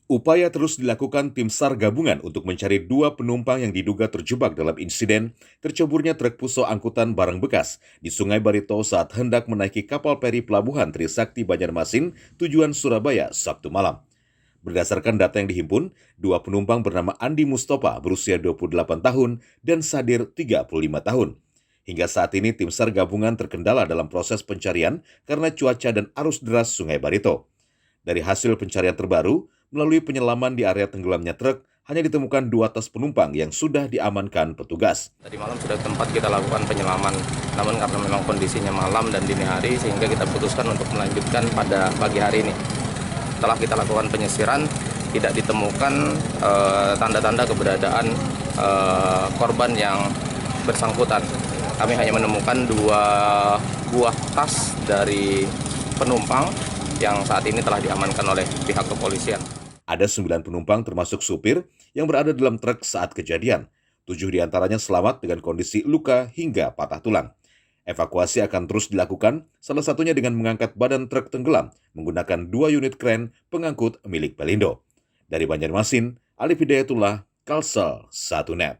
Upaya terus dilakukan tim SAR gabungan untuk mencari dua penumpang yang diduga terjebak dalam insiden terceburnya truk puso angkutan barang bekas di Sungai Barito saat hendak menaiki kapal feri pelabuhan Trisakti Banjarmasin tujuan Surabaya Sabtu malam. Berdasarkan data yang dihimpun, dua penumpang bernama Andi Mustafa berusia 28 tahun dan Sadir 35 tahun. Hingga saat ini tim SAR gabungan terkendala dalam proses pencarian karena cuaca dan arus deras Sungai Barito. Dari hasil pencarian terbaru, melalui penyelaman di area tenggelamnya truk, hanya ditemukan dua tas penumpang yang sudah diamankan petugas. Tadi malam sudah tempat kita lakukan penyelaman, namun karena memang kondisinya malam dan dini hari, sehingga kita putuskan untuk melanjutkan pada pagi hari ini. Setelah kita lakukan penyisiran, tidak ditemukan tanda-tanda keberadaan korban yang bersangkutan. Kami hanya menemukan dua buah tas dari penumpang yang saat ini telah diamankan oleh pihak kepolisian. Ada 9 penumpang termasuk supir yang berada dalam truk saat kejadian. 7 diantaranya selamat dengan kondisi luka hingga patah tulang. Evakuasi akan terus dilakukan, salah satunya dengan mengangkat badan truk tenggelam menggunakan 2 unit kren pengangkut milik Pelindo. Dari Banjarmasin, Alif Hidayatullah, Kalsel 1net.